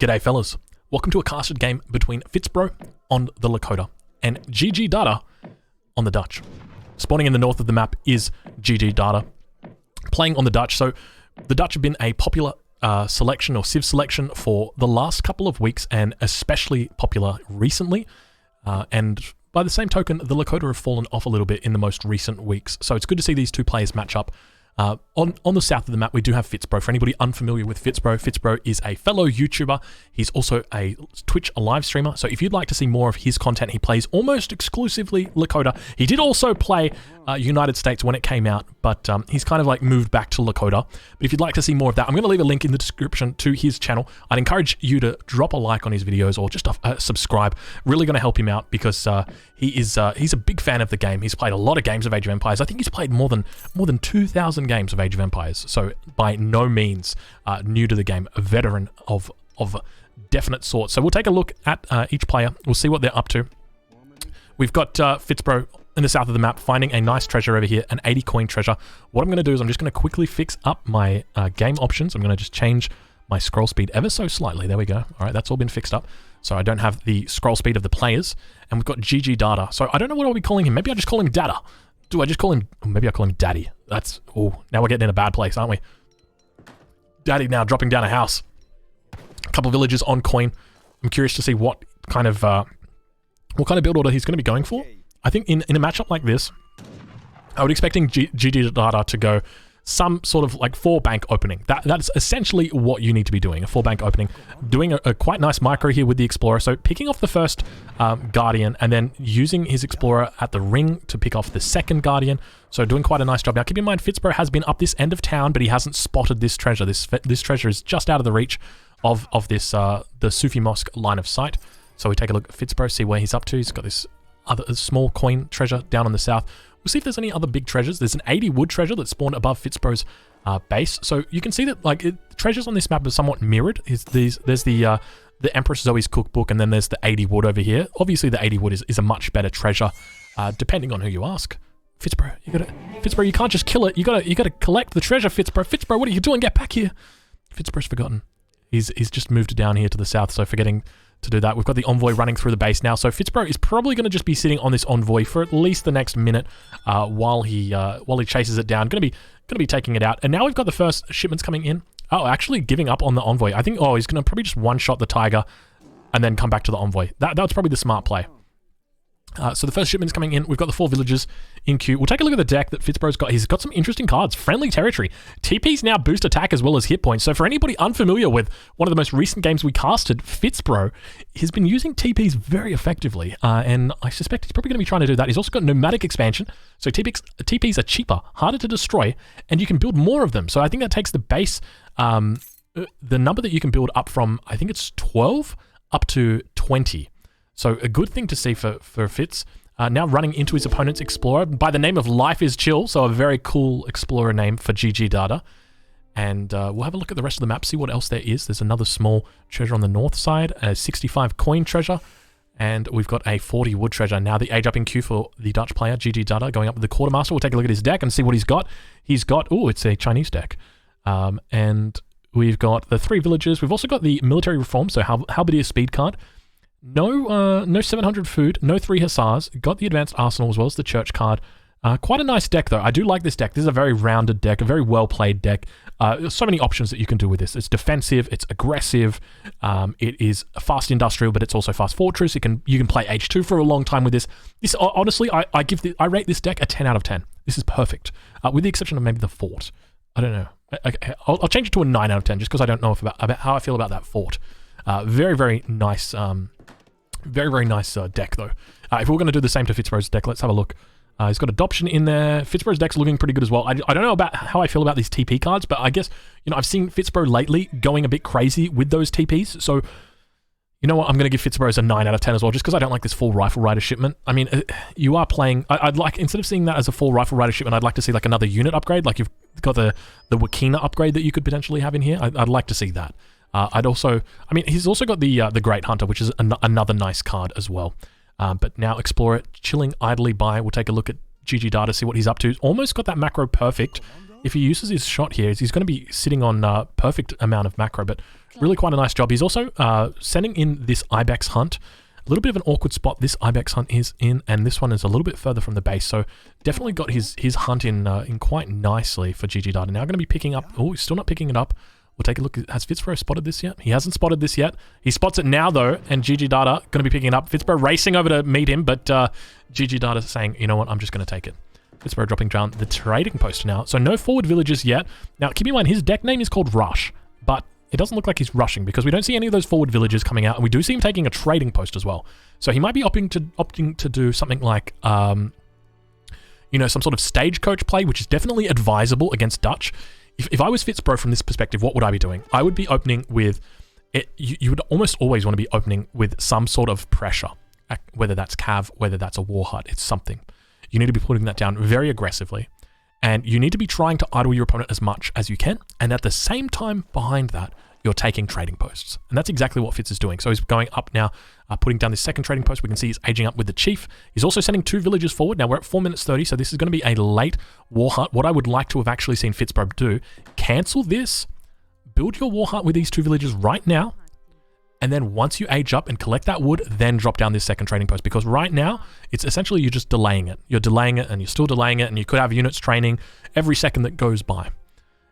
G'day fellas, welcome to a casted game between FitzBro on the Lakota and GG Data on the Dutch. Spawning in the north of the map is GG Data, playing on the Dutch. So the Dutch have been a popular selection or civ selection for the last couple of weeks and especially popular recently. And by the same token, the Lakota have fallen off a little bit in the most recent weeks. So it's good to see these two players match up. On the south of the map, we do have FitzBro. For anybody unfamiliar with FitzBro, FitzBro is a fellow YouTuber. He's also a Twitch live streamer. So if you'd like to see more of his content, he plays almost exclusively Lakota. He did also play United States when it came out, but he's kind of like moved back to Lakota. But if you'd like to see more of that, I'm going to leave a link in the description to his channel. I'd encourage you to drop a like on his videos or just subscribe. Really going to help him out because he's a big fan of the game. He's played a lot of games of Age of Empires. I think he's played more than 2,000 games of Age of Empires. So by no means new to the game, a veteran of definite sort. So we'll take a look at each player. We'll see what they're up to. We've got FitzBro in the south of the map, finding a nice treasure over here, an 80 coin treasure. What I'm going to do is I'm just going to quickly fix up my game options. I'm going to just change my scroll speed ever so slightly. There we go. All right, that's all been fixed up. So I don't have the scroll speed of the players. And we've got GG Data. So I don't know what I'll be calling him. Maybe I just call him Data. Do I just call him... Maybe I call him Daddy. That's... Oh, now we're getting in a bad place, aren't we? Daddy now dropping down a house. A couple of villages on coin. I'm curious to see what kind of build order he's going to be going for. I think in a matchup like this, I would expecting GG Data to go some sort of like 4 bank opening. That's essentially what you need to be doing, a 4 bank opening. Doing a quite nice micro here with the Explorer. So picking off the first Guardian and then using his Explorer at the ring to pick off the second Guardian. So doing quite a nice job. Now keep in mind, FitzBro has been up this end of town, but he hasn't spotted this treasure. This treasure is just out of the reach of this the Sufi Mosque line of sight. So we take a look at FitzBro, see where he's up to. He's got this other small coin treasure down on the south. We'll see if there's any other big treasures. There's an 80 wood treasure that spawned above FitzBro's base. So you can see that like treasures on this map are somewhat mirrored. There's the Empress Zoe's cookbook, and then there's the 80 wood over here. Obviously the 80 wood is a much better treasure, depending on who you ask. FitzBro, you can't just kill it. You gotta collect the treasure, FitzBro. FitzBro, what are you doing? Get back here. FitzBro's forgotten. He's just moved down here to the south, so forgetting to do that. We've got the envoy running through the base now, so FitzBro is probably going to just be sitting on this envoy for at least the next minute while he chases it down. Going to be taking it out, and now we've got the first shipments coming in. Oh, actually giving up on the envoy. I think he's going to probably just one-shot the tiger and then come back to the envoy. That was probably the smart play. So the first shipment's coming in. We've got the 4 villages in queue. We'll take a look at the deck that FitzBro's got. He's got some interesting cards. Friendly Territory. TPs now boost attack as well as hit points. So for anybody unfamiliar with one of the most recent games we casted, FitzBro has been using TPs very effectively. And I suspect he's probably going to be trying to do that. He's also got nomadic expansion. So TPs are cheaper, harder to destroy, and you can build more of them. So I think that takes the base, the number that you can build up from, I think it's 12 up to 20. So a good thing to see for Fitz. Now running into his opponent's Explorer by the name of Life is Chill. So a very cool Explorer name for GG Data. And we'll have a look at the rest of the map, see what else there is. There's another small treasure on the north side, a 65 coin treasure. And we've got a 40 wood treasure. Now the age up in queue for the Dutch player, GG Data, going up with the Quartermaster. We'll take a look at his deck and see what he's got. He's got, it's a Chinese deck. And we've got the 3 villages. We've also got the military reform, so Halberdier speed card. No 700 food, no 3 hussars. Got the advanced arsenal as well as the church card. Quite a nice deck though. I do like this deck. This is a very rounded deck, a very well played deck. There's so many options that you can do with this. It's defensive, it's aggressive, it is fast industrial, but it's also fast fortress. You can play H2 for a long time with this. This honestly, I rate this deck a 10 out of 10. This is perfect, with the exception of maybe the fort. I don't know. I'll change it to a 9 out of 10 just because I don't know about how I feel about that fort. Very, very nice. Very nice deck, though. If we're going to do the same to FitzBro's deck, let's have a look. He's got Adoption in there. FitzBro's deck's looking pretty good as well. I don't know about how I feel about these TP cards, but I guess, I've seen FitzBro lately going a bit crazy with those TPs. So, you know what? I'm going to give FitzBro's a 9 out of 10 as well, just because I don't like this full Rifle Rider shipment. I mean, you are playing... I'd like, instead of seeing that as a full Rifle Rider shipment, I'd like to see like another unit upgrade. Like you've got the Wakina upgrade that you could potentially have in here. I'd like to see that. He's also got the Great Hunter, which is another nice card as well. But now Explorer chilling idly by. We'll take a look at GG Data, see what he's up to. Almost got that macro perfect. If he uses his shot here, he's going to be sitting on perfect amount of macro, but Really quite a nice job. He's also sending in this Ibex hunt. A little bit of an awkward spot this Ibex hunt is in, and this one is a little bit further from the base, so definitely got his hunt in quite nicely for GG Data. Now going to be picking up... Oh, he's still not picking it up. We'll take a look. Has FitzBro spotted this yet? He hasn't spotted this yet. He spots it now, though, and GG Data going to be picking it up. FitzBro racing over to meet him, but GG Data saying, you know what, I'm just going to take it. FitzBro dropping down the trading post now. So no forward villagers yet. Now, keep in mind, his deck name is called Rush, but it doesn't look like he's rushing because we don't see any of those forward villagers coming out, and we do see him taking a trading post as well. So he might be opting to do something like, you know, some sort of stagecoach play, which is definitely advisable against Dutch. If I was FitzBro from this perspective, what would I be doing? I would be opening with... You would almost always want to be opening with some sort of pressure, whether that's Cav, whether that's a War Hut, it's something. You need to be putting that down very aggressively. And you need to be trying to idle your opponent as much as you can. And at the same time, behind that, you're taking trading posts. And that's exactly what Fitz is doing. So he's going up now, putting down this second trading post. We can see he's aging up with the Chief. He's also sending 2 villagers forward. Now we're at 4 minutes 30, so this is going to be a late War Hut. What I would like to have actually seen FitzBro do, cancel this, build your War Hut with these 2 villagers right now, and then once you age up and collect that wood, then drop down this second trading post. Because right now, it's essentially you're just delaying it. You're delaying it and you're still delaying it, and you could have units training every second that goes by.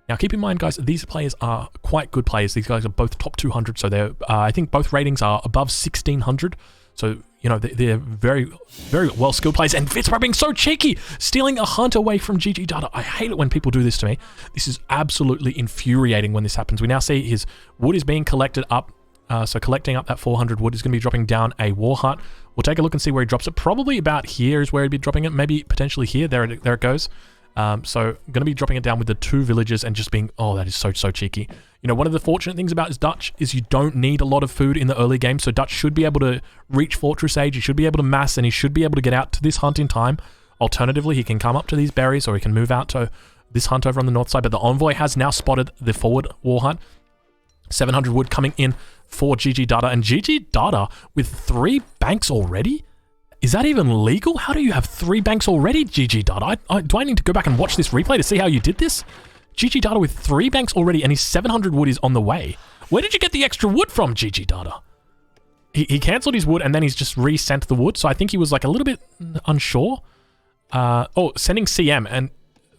Now keep in mind, guys, these players are quite good players. These guys are both top 200, so they're I think both ratings are above 1600. So, you know, they're very, very well skilled players. And FitzBro being so cheeky, stealing a hunt away from GG Data. I hate it when people do this to me. This is absolutely infuriating when this happens. We now see his wood is being collected up. So collecting up that 400 wood is going to be dropping down a War Hut. We'll take a look and see where he drops it. Probably about here is where he'd be dropping it. Maybe potentially here. There it goes. So going to be dropping it down with the 2 villagers and just being, oh, that is so cheeky. You know, one of the fortunate things about his Dutch is you don't need a lot of food in the early game. So Dutch should be able to reach Fortress Age. He should be able to mass, and he should be able to get out to this hunt in time. Alternatively, he can come up to these berries, or he can move out to this hunt over on the north side. But the Envoy has now spotted the forward War Hunt. 700 wood coming in for GG Data, and GG Data with 3 banks already? Is that even legal? How do you have 3 banks already, GG Data? Do I need to go back and watch this replay to see how you did this? GG Data with 3 banks already, and his 700 wood is on the way. Where did you get the extra wood from, GG Data? He cancelled his wood, and then he's just resent the wood, so I think he was like a little bit unsure. Oh, sending CM, and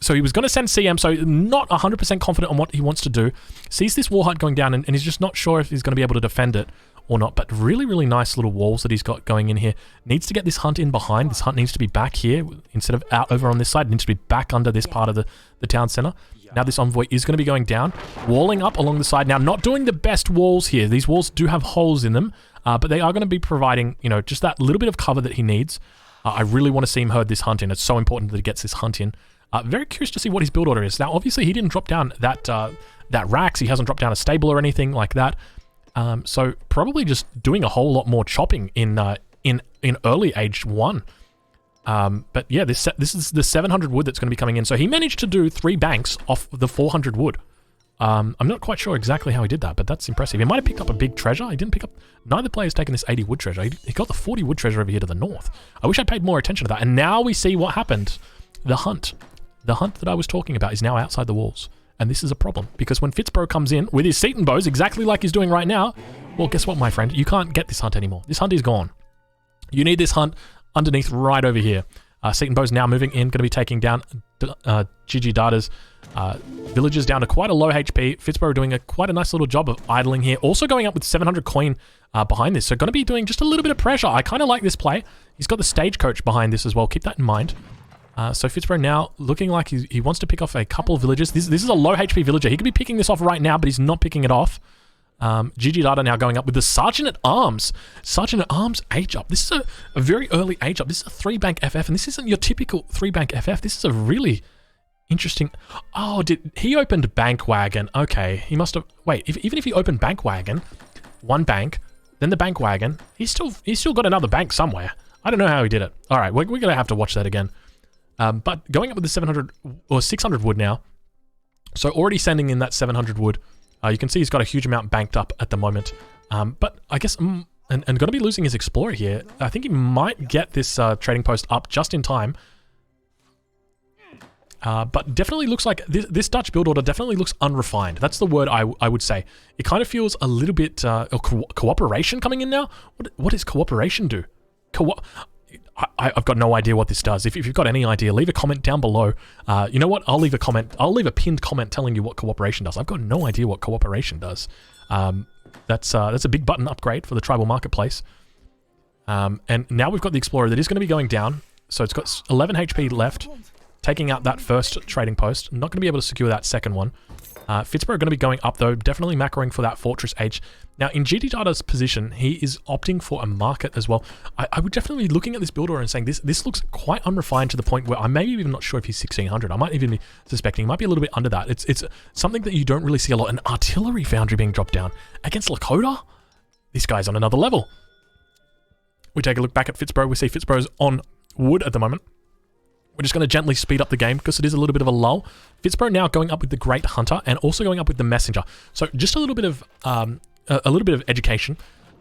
so he was going to send CM, so not 100% confident on what he wants to do. Sees this War Hut going down, and he's just not sure if he's going to be able to defend it or not. But really, really nice little walls that he's got going in here. Needs to get this hunt in behind. This hunt needs to be back here instead of out over on this side. It needs to be back under this part of the town center. Now this Envoy is going to be going down, walling up along the side. Now, not doing the best walls here. These walls do have holes in them, but they are going to be providing, you know, just that little bit of cover that he needs. I really want to see him herd this hunt in. It's so important that he gets this hunt in. Very curious to see what his build order is. Now, obviously, he didn't drop down that Rax. He hasn't dropped down a stable or anything like that. So probably just doing a whole lot more chopping in early age 1. But yeah, this is the 700 wood that's going to be coming in. So he managed to do 3 banks off the 400 wood. I'm not quite sure exactly how he did that, but that's impressive. He might have picked up a big treasure. He didn't pick up... Neither player's taken this 80 wood treasure. He got the 40 wood treasure over here to the north. I wish I paid more attention to that. And now we see what happened. The hunt that I was talking about is now outside the walls. And this is a problem, because when FitzBro comes in with his Seton bows, exactly like he's doing right now, well, guess what, my friend? You can't get this hunt anymore. This hunt is gone. You need this hunt underneath right over here. Seton bows now moving in, going to be taking down GG Data's villagers down to quite a low HP. FitzBro doing quite a nice little job of idling here. Also going up with 700 coin behind this. So going to be doing just a little bit of pressure. I kind of like this play. He's got the stagecoach behind this as well. Keep that in mind. So FitzBro now looking like he wants to pick off a couple of villagers. This is a low HP villager. He could be picking this off right now, but he's not picking it off. GG Data now going up with the Sergeant at Arms. Sergeant at Arms age up. This is a very early age up. This is a 3-bank FF, and this isn't your typical 3-bank FF. This is a really interesting... Oh, he opened Bank Wagon. Okay, he must have... Wait, even if he opened Bank Wagon, 1 bank, then the Bank Wagon, he's still got another bank somewhere. I don't know how he did it. All right, we're going to have to watch that again. But going up with the 700 or 600 wood now. So already sending in that 700 wood. You can see he's got a huge amount banked up at the moment. But I guess, and going to be losing his Explorer here. I think he might get this trading post up just in time. But definitely looks like this Dutch build order definitely looks unrefined. That's the word I would say. It kind of feels a little bit cooperation coming in now. What does cooperation do? I've got no idea what this does. If you've got any idea, leave a comment down below. You know what? I'll leave a comment. I'll leave a pinned comment telling you what cooperation does. I've got no idea what cooperation does. That's a big button upgrade for the tribal marketplace. And now we've got the explorer that is going to be going down. So it's got 11 HP left, taking out that first trading post. Not going to be able to secure that second one. FitzBro going to be going up though, definitely macroing for that Fortress H. Now in GG Data's position, he is opting for a market as well. I would definitely be looking at this build order and saying this looks quite unrefined to the point where I'm maybe even not sure if he's 1600. I might even be suspecting he might be a little bit under that. It's something that you don't really see a lot. An artillery foundry being dropped down against Lakota? This guy's on another level. We take a look back at FitzBro. We see FitzBro's on wood at the moment. We're just going to gently speed up the game because it is a little bit of a lull. FitzBro now going up with the Great Hunter and also going up with the Messenger. So just a little bit of education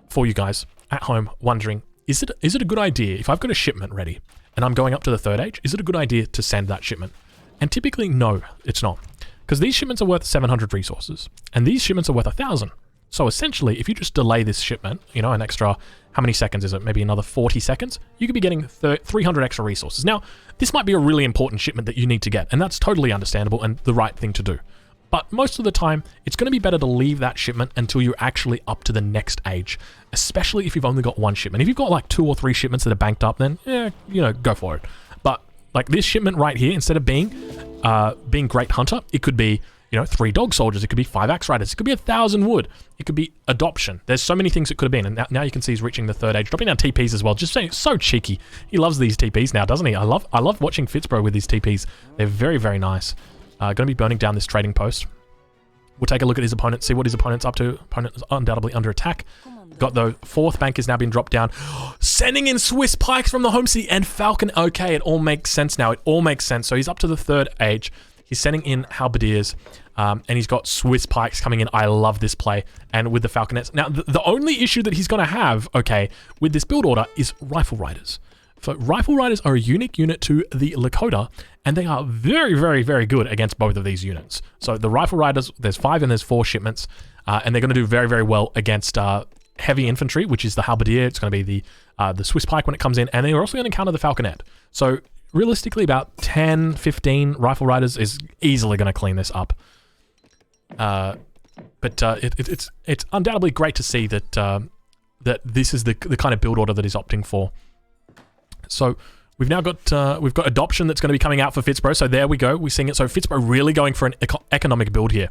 for you guys at home wondering, is it a good idea if I've got a shipment ready and I'm going up to the third age, is it a good idea to send that shipment? And typically, no, it's not. Because these shipments are worth 700 resources and these shipments are worth 1,000. So essentially, if you just delay this shipment, you know, an extra, how many seconds is it? Maybe another 40 seconds? You could be getting 300 extra resources. Now, this might be a really important shipment that you need to get, and that's totally understandable and the right thing to do. But most of the time, it's going to be better to leave that shipment until you're actually up to the next age, especially if you've only got one shipment. If you've got like 2 or 3 shipments that are banked up, then, yeah, you know, go for it. But like this shipment right here, instead of being Great Hunter, it could be, you know, 3 dog soldiers. It could be 5 axe riders. It could be 1,000 wood. It could be adoption. There's so many things it could have been. And now you can see he's reaching the third age, dropping down TPs as well. Just saying, so cheeky. He loves these TPs now, doesn't he? I love watching FitzBro with these TPs. They're very, very nice. Going to be burning down this trading post. We'll take a look at his opponent, see what his opponent's up to. Opponent is undoubtedly under attack. Got the 4th bank has now been dropped down. Sending in Swiss pikes from the home city and Falcon. Okay, it all makes sense now. It all makes sense. So he's up to the third age. He's sending in halberdiers, and he's got Swiss pikes coming in. I love this play. And with the falconets. Now, the only issue that he's going to have, okay, with this build order is rifle riders. So rifle riders are a unique unit to the Lakota, and they are very, very, very good against both of these units. So the rifle riders, there's 5 and there's 4 shipments, and they're going to do very, very well against heavy infantry, which is the halberdier. It's going to be the Swiss pike when it comes in, and they're also going to counter the falconet. So realistically, about 10, 15 rifle riders is easily going to clean this up. But it's undoubtedly great to see that that this is the kind of build order that he's opting for. So we've now got we've got adoption that's going to be coming out for FitzBro. So there we go. We're seeing it. So FitzBro really going for an economic build here.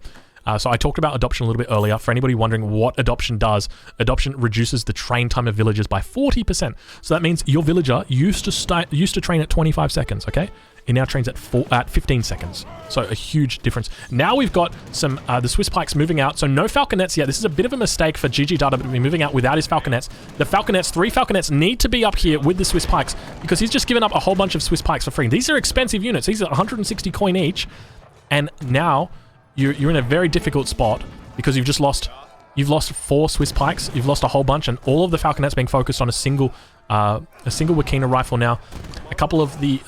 So I talked about adoption a little bit earlier. For anybody wondering what adoption does, adoption reduces the train time of villagers by 40%. So that means your villager used to train at 25 seconds, okay? It now trains at 15 seconds. So a huge difference. Now we've got some the Swiss pikes moving out. So no falconets yet. This is a bit of a mistake for GG Data to be moving out without his falconets. The falconets, 3 falconets need to be up here with the Swiss pikes because he's just given up a whole bunch of Swiss pikes for free. These are expensive units. These are 160 coin each. And now you're in a very difficult spot because you've lost 4 Swiss pikes. You've lost a whole bunch, and all of the falconets being focused on a single Wakina rifle now. A couple of the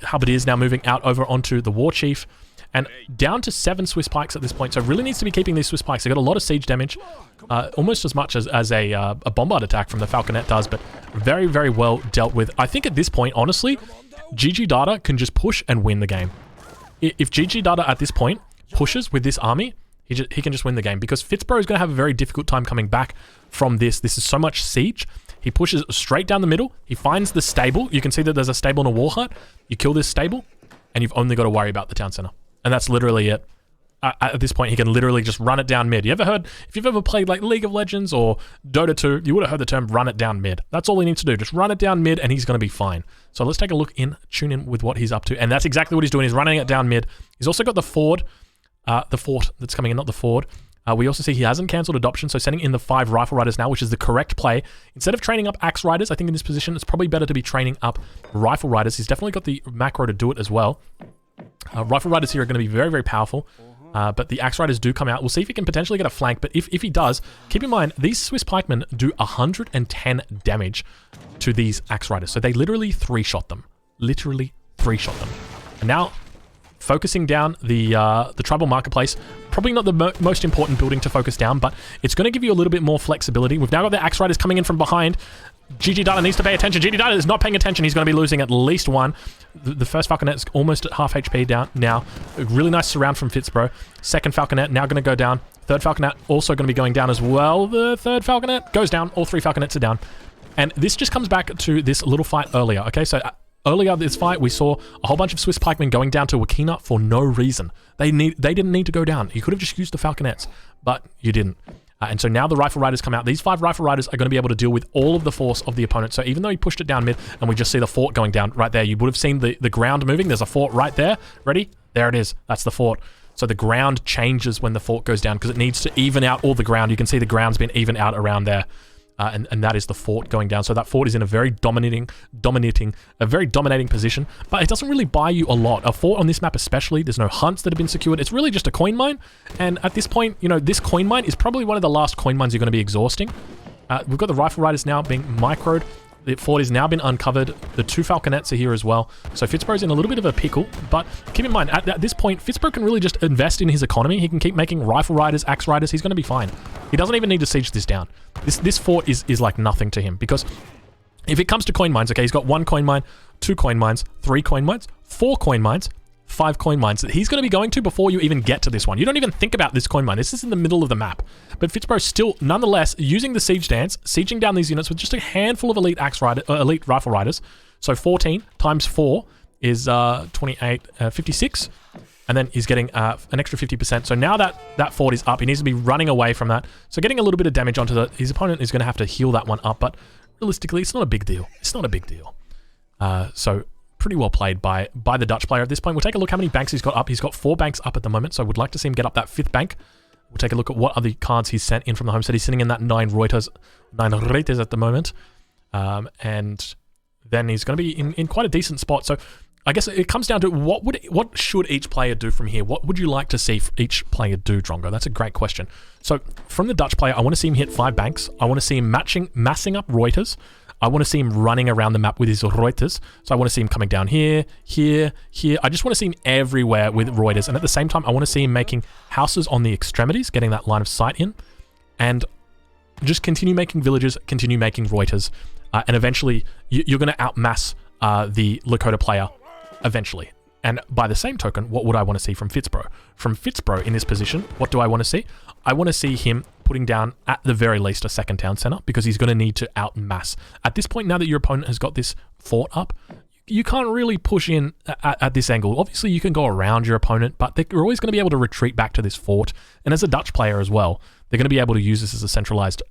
halberdiers now moving out over onto the war chief, and down to 7 Swiss pikes at this point. So really needs to be keeping these Swiss pikes. They got a lot of siege damage, almost as much as a bombard attack from the falconet does, but very, very well dealt with. I think at this point, honestly, GG Data can just push and win the game. If GG Data at this point pushes with this army, he can just win the game, because FitzBro is going to have a very difficult time coming back from this. This is so much siege. He pushes straight down the middle. He finds the stable. You can see that there's a stable and a war hut. You kill this stable, and you've only got to worry about the town center. And that's literally it. At this point, he can literally just run it down mid. If you've ever played like League of Legends or Dota 2, you would have heard the term run it down mid. That's all he needs to do. Just run it down mid, and he's going to be fine. So let's take a look in, tune in with what he's up to. And that's exactly what he's doing. He's running it down mid. He's also got the fort that's coming in, not the ford. We also see he hasn't cancelled adoption, so sending in the 5 rifle riders now, which is the correct play. Instead of training up axe riders, I think in this position, it's probably better to be training up rifle riders. He's definitely got the macro to do it as well. Rifle riders here are going to be very, very powerful, but the axe riders do come out. We'll see if he can potentially get a flank, but if he does, keep in mind, these Swiss pikemen do 110 damage to these axe riders. So they literally 3-shot them. Literally 3-shot them. And now, focusing down the tribal marketplace, probably not the most important building to focus down, but it's going to give you a little bit more flexibility. We've now got the Axe Riders coming in from behind. GG Data needs to pay attention. GG Data is not paying attention. He's going to be losing at least one. The first Falconet is almost at half HP down now. A really nice surround from FitzBro. Second Falconet now going to go down. Third Falconet also going to be going down as well. The third Falconet goes down. All 3 Falconets are down. And this just comes back to this little fight earlier. Okay, so earlier this fight, we saw a whole bunch of Swiss pikemen going down to Wakina for no reason. They didn't need to go down. You could have just used the Falconets, but you didn't. And so now the Rifle Riders come out. These 5 Rifle Riders are going to be able to deal with all of the force of the opponent. So even though he pushed it down mid, and we just see the fort going down right there, you would have seen the ground moving. There's a fort right there. Ready? There it is. That's the fort. So the ground changes when the fort goes down because it needs to even out all the ground. You can see the ground's been even out around there. And that is the fort going down. So that fort is in a very dominating position, but it doesn't really buy you a lot. A fort on this map especially, there's no hunts that have been secured. It's really just a coin mine. And at this point, you know, this coin mine is probably one of the last coin mines you're going to be exhausting. We've got the Rifle Riders now being microed. The fort has now been uncovered. The 2 Falconets are here as well. So FitzBro's in a little bit of a pickle, but keep in mind, at this point, FitzBro can really just invest in his economy. He can keep making Rifle Riders, Axe Riders. He's going to be fine. He doesn't even need to siege this down. This fort is like nothing to him, because if it comes to coin mines, okay, he's got 1 coin mine, 2 coin mines, 3 coin mines, 4 coin mines, 5 coin mines that he's going to be going to before you even get to this one. You don't even think about this coin mine. This is in the middle of the map. But FitzBro still, nonetheless, using the siege dance, sieging down these units with just a handful of elite elite Rifle Riders. So 14 times 4 is 28, 56. And then he's getting an extra 50%. So now that fort is up, he needs to be running away from that. So getting a little bit of damage onto his opponent is going to have to heal that one up. But realistically, it's not a big deal. It's not a big deal. So pretty well played by the Dutch player at this point. We'll take a look how many banks he's got up. He's got 4 banks up at the moment, so I would like to see him get up that 5th bank. We'll take a look at what other cards he's sent in from the homestead. He's sitting in that 9 Reuters at the moment. And then he's going to be in quite a decent spot. So I guess it comes down to what should each player do from here? What would you like to see each player do, Drongo? That's a great question. So from the Dutch player, I want to see him hit 5 banks. I want to see him massing up Reuters. I want to see him running around the map with his Reuters. So I want to see him coming down here, here, here. I just want to see him everywhere with Reuters. And at the same time, I want to see him making houses on the extremities, getting that line of sight in. And just continue making villages, continue making Reuters. And eventually, you're going to outmass the Lakota player eventually. And by the same token, what would I want to see from FitzBro? From FitzBro in this position, what do I want to see? I want to see him putting down, at the very least, a second town center, because he's going to need to outmass. At this point, now that your opponent has got this fort up, you can't really push in at this angle. Obviously, you can go around your opponent, but they're always going to be able to retreat back to this fort. And as a Dutch player as well, they're going to be able to use this as a centralized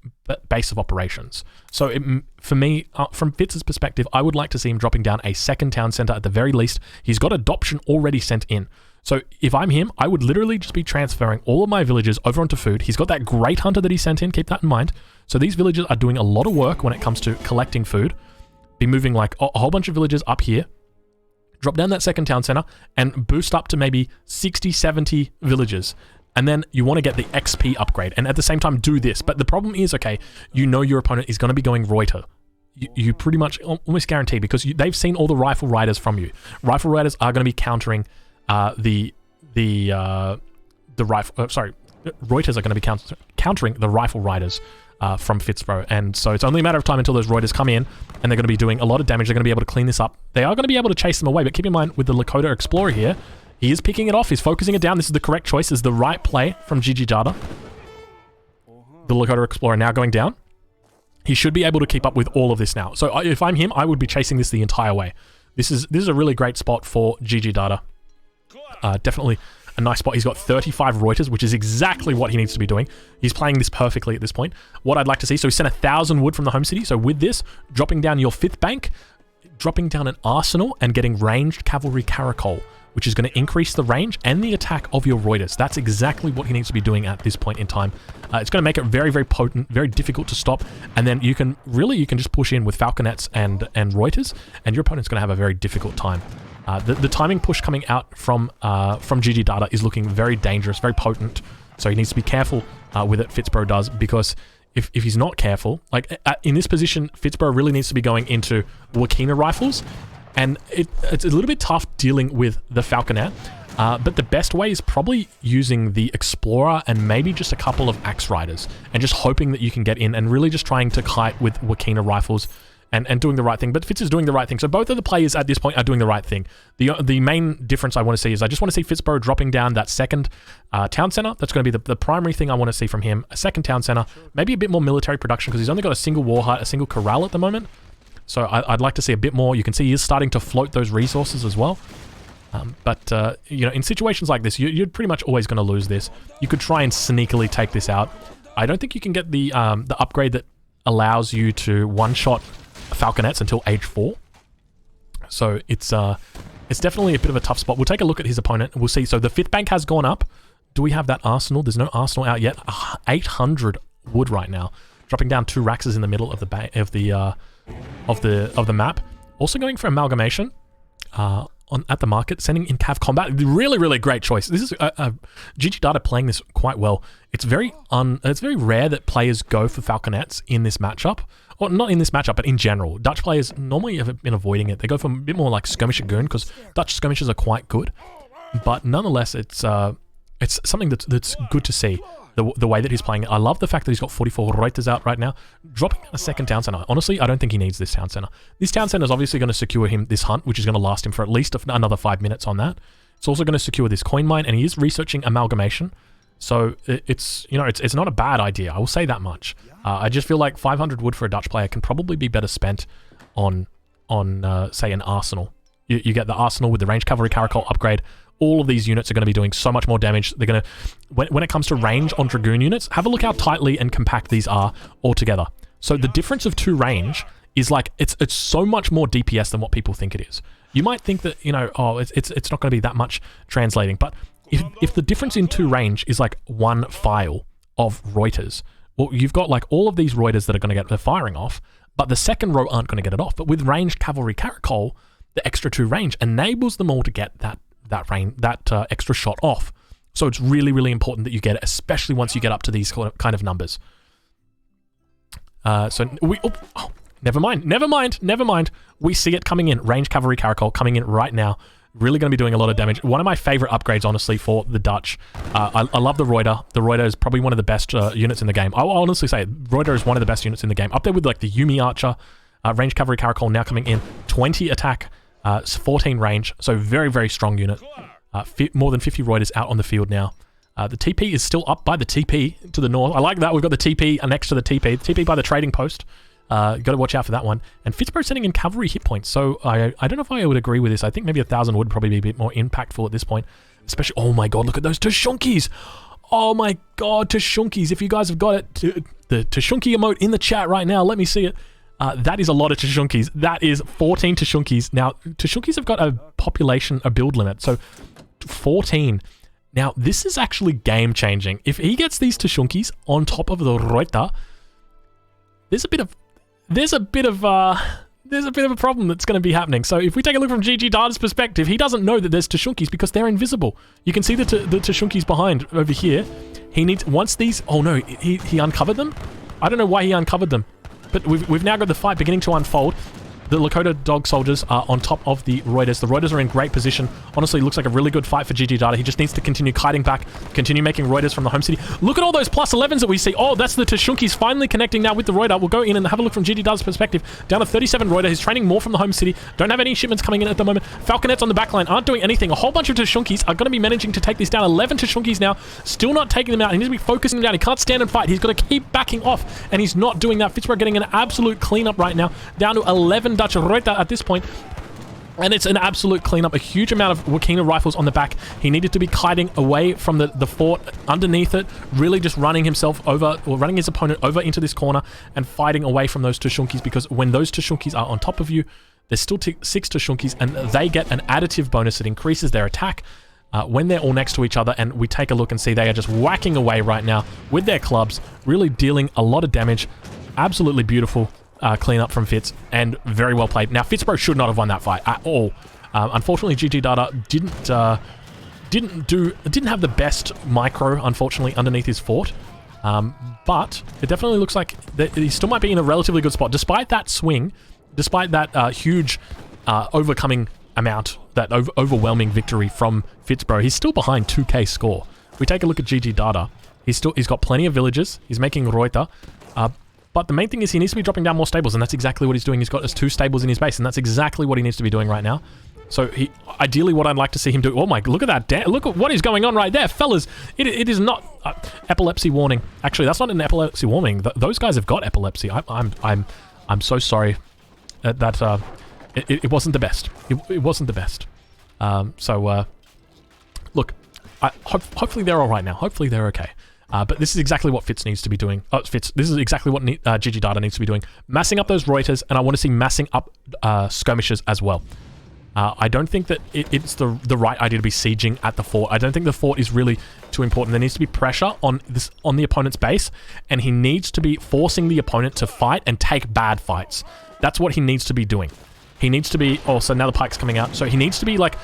base of operations. So for me, from Fitz's perspective, I would like to see him dropping down a second town center at the very least. He's got adoption already sent in. So if I'm him, I would literally just be transferring all of my villages over onto food. He's got that great hunter that he sent in, keep that in mind. So these villages are doing a lot of work when it comes to collecting food. Be moving like a whole bunch of villages up here, drop down that second town center, and boost up to maybe 60, 70 villages. And then you want to get the XP upgrade, and at the same time do this. But the problem is, okay, you know your opponent is going to be going Reuter. You pretty much almost guarantee, because they've seen all the Rifle Riders from you. Rifle Riders are going to be countering the rifle. Sorry, Reuters are going to be countering the Rifle Riders from FitzBro, and so it's only a matter of time until those Reuters come in, and they're going to be doing a lot of damage. They're going to be able to clean this up. They are going to be able to chase them away, but keep in mind with the Lakota Explorer here, he is picking it off. He's focusing it down. This is the correct choice. This is the right play from GG Data. The Lakota Explorer now going down. He should be able to keep up with all of this now. So if I'm him, I would be chasing this the entire way. This is a really great spot for GG Data. Definitely a nice spot. He's got 35 Reuters, which is exactly what he needs to be doing. He's playing this perfectly at this point. What I'd like to see, so he sent 1,000 wood from the home city. So with this, dropping down your 5th bank, dropping down an arsenal, and getting ranged cavalry caracol, which is going to increase the range and the attack of your Reuters. That's exactly what he needs to be doing at this point in time. It's going to make it very, very potent, very difficult to stop. And then you can just push in with Falconets and Reuters, and your opponent's going to have a very difficult time. The timing push coming out from GG Data is looking very dangerous, very potent. So he needs to be careful with it, FitzBro does, because if he's not careful, like in this position, FitzBro really needs to be going into Wakina rifles. And it's a little bit tough dealing with the Falconet. But the best way is probably using the Explorer and maybe just a couple of Axe Riders and just hoping that you can get in and really just trying to kite with Wakina rifles and doing the right thing. But Fitz is doing the right thing. So both of the players at this point are doing the right thing. The main difference I want to see is I just want to see FitzBro dropping down that second town center. That's going to be the primary thing I want to see from him. A second town center, maybe a bit more military production because he's only got a single war hut, a single corral at the moment. So I'd like to see a bit more. You can see he is starting to float those resources as well. You know, in situations like this, you're pretty much always going to lose this. You could try and sneakily take this out. I don't think you can get the upgrade that allows you to one-shot Falconets until age 4. So it's definitely a bit of a tough spot. We'll take a look at his opponent and we'll see. So the 5th bank has gone up. Do we have that arsenal? There's no arsenal out yet. 800 wood right now, dropping down 2 Raxes in the middle of the map. Also going for amalgamation. At the market, sending in Cav Combat. Really, really great choice. This is GG Data playing this quite well. It's very rare that players go for Falconets in this matchup. Or not in this matchup, but in general. Dutch players normally have been avoiding it. They go for a bit more like Skirmisher Goon, because Dutch skirmishes are quite good. But nonetheless, it's something that's good to see. The way that he's playing it. I love the fact that he's got 44 Reuters out right now. Dropping a second town center. Honestly, I don't think he needs this town center. This town center is obviously going to secure him this hunt, which is going to last him for at least another 5 minutes on that. It's also going to secure this coin mine, and he is researching amalgamation. So it's not a bad idea. I will say that much. I just feel like 500 wood for a Dutch player can probably be better spent on say an arsenal. You get the arsenal with the ranged cavalry caracol upgrade. All of these units are going to be doing so much more damage. They're going to, when it comes to range on Dragoon units, have a look how tightly and compact these are all together. So the difference of 2 range is like, it's so much more DPS than what people think it is. You might think that, you know, oh, it's not going to be that much translating, but if the difference in 2 range is like 1 file of Reuters, well, you've got like all of these Reuters that are going to get the firing off, but the second row aren't going to get it off. But with ranged cavalry caracol, the extra 2 range enables them all to get that extra shot off. So it's really, really important that you get it, especially once you get up to these kind of numbers. Never mind. We see it coming in. Range cavalry caracol coming in right now. Really going to be doing a lot of damage. One of my favorite upgrades, honestly, for the Dutch. I love the Reuter. The Reuter is probably one of the best units in the game. I'll honestly say it. Reuter is one of the best units in the game. Up there with like the Yumi Archer. Range cavalry caracol now coming in. 20 attack. 14 range, so very, very strong unit. More than 50 Reuters out on the field now. The TP is still up by the TP to the north. I like that. We've got the TP next to the TP. The TP by the trading post. Got to watch out for that one. And FitzBro sending in cavalry hit points. So I don't know if I would agree with this. I think maybe 1,000 would probably be a bit more impactful at this point. Especially, oh my god, look at those Tashunkes. Oh my god, Tashunkes. If you guys have got it, the Tashunke emote in the chat right now, let me see it. That is a lot of Tashunkes. That is 14 Tashunkes. Now, Tashunkes have got a build limit, so 14. Now, this is actually game-changing. If he gets these Tashunkes on top of the Reuter, there's a bit of a problem that's going to be happening. So if we take a look from GG Data's perspective, he doesn't know that there's Tashunkes because they're invisible. You can see the Tashunkes behind over here. He needs, once these, oh no, he uncovered them? I don't know why he uncovered them. But we've now got the fight beginning to unfold. The Lakota dog soldiers are on top of the Reuters. The Reuters are in great position. Honestly, looks like a really good fight for GG Data. He just needs to continue kiting back, continue making Reuters from the home city. Look at all those plus 11s that we see. Oh, that's the Tashunkes finally connecting now with the Reuter. We'll go in and have a look from GG Data's perspective. Down to 37 Reuter. He's training more from the home city. Don't have any shipments coming in at the moment. Falconets on the backline aren't doing anything. A whole bunch of Tashunkes are going to be managing to take this down. 11 Tashunkes now. Still not taking them out. He needs to be focusing them down. He can't stand and fight. He's got to keep backing off, and he's not doing that. FitzBro getting an absolute cleanup right now. Down to 11 Dutch Reuter at this point. And it's an absolute cleanup. A huge amount of Wakina rifles on the back. He needed to be kiting away from the fort underneath it, really just running himself over, or running his opponent over into this corner and fighting away from those Tashunkes, because when those Tashunkes are on top of you, there's still 6 Tashunkes, and they get an additive bonus that increases their attack when they're all next to each other. And we take a look and see they are just whacking away right now with their clubs, really dealing a lot of damage. Absolutely beautiful. Clean up from Fitz, and very well played. Now, FitzBro should not have won that fight at all. Unfortunately, GG Data didn't have the best micro, unfortunately, underneath his fort. But it definitely looks like that he still might be in a relatively good spot, despite that swing, despite that huge overcoming amount, that overwhelming victory from FitzBro. He's still behind 2k score. If we take a look at GG data, he's got plenty of villages. He's making Reuter. But the main thing is he needs to be dropping down more stables, and that's exactly what he's doing. He's got his 2 stables in his base, and that's exactly what he needs to be doing right now. So ideally what I'd like to see him do... Oh my, look at that. Look at what is going on right there, fellas. It is not... epilepsy warning. Actually, that's not an epilepsy warning. Those guys have got epilepsy. I'm so sorry. It wasn't the best. It wasn't the best. Look, hopefully they're all right now. Hopefully they're okay. But this is exactly what Fitz needs to be doing. This is exactly what GG Data needs to be doing. Massing up those Reuters, and I want to see massing up skirmishes as well. I don't think that it's the right idea to be sieging at the fort. I don't think the fort is really too important. There needs to be pressure on the opponent's base, and he needs to be forcing the opponent to fight and take bad fights. That's what he needs to be doing. He needs to be... Oh, so now the pike's coming out. So he needs to be like,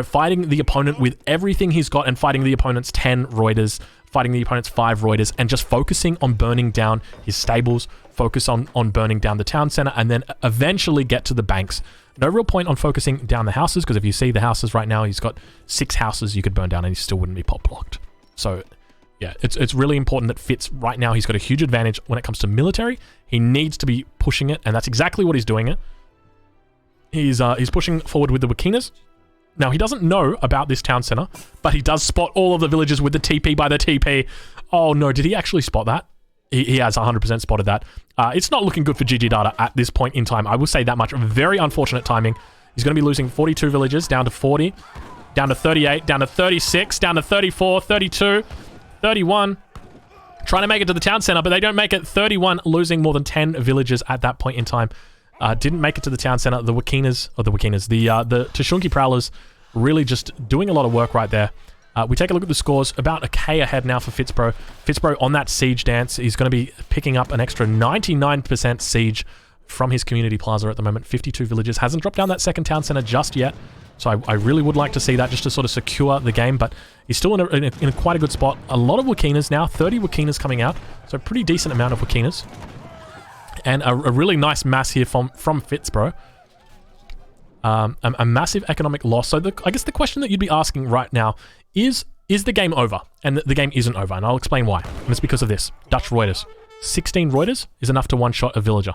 fighting the opponent with everything he's got and fighting the opponent's 10 Reuters, fighting the opponent's 5 Reuters, and just focusing on burning down his stables, focus on burning down the town center, and then eventually get to the banks. No real point on focusing down the houses, because if you see the houses right now, he's got 6 houses you could burn down and he still wouldn't be pop blocked. So yeah, it's really important that Fitz right now, he's got a huge advantage when it comes to military. He needs to be pushing it, and that's exactly what he's doing it. He's pushing forward with the Wakinas. Now, he doesn't know about this town center, but he does spot all of the villages with the TP by the TP. Oh no, did he actually spot that? He has 100% spotted that. It's not looking good for GG Data at this point in time. I will say that much. Very unfortunate timing. He's going to be losing 42 villages, down to 40, down to 38, down to 36, down to 34, 32, 31. Trying to make it to the town center, but they don't make it. 31, losing more than 10 villages at that point in time. Didn't make it to the town center. The Tashunke Prowlers really just doing a lot of work right there. We take a look at the scores. About a K ahead now for FitzBro. FitzBro on that siege dance. He's going to be picking up an extra 99% siege from his community plaza at the moment. 52 villages. Hasn't dropped down that second town center just yet. So I really would like to see that just to sort of secure the game. But he's still in a quite a good spot. A lot of Wakinas now. 30 Wakinas coming out. So a pretty decent amount of Wakinas. And a really nice mass here from FitzBro. A massive economic loss. So I guess the question that you'd be asking right now is the game over? And the game isn't over, and I'll explain why. And it's because of this. Dutch Reuters. 16 Reuters is enough to one-shot a villager.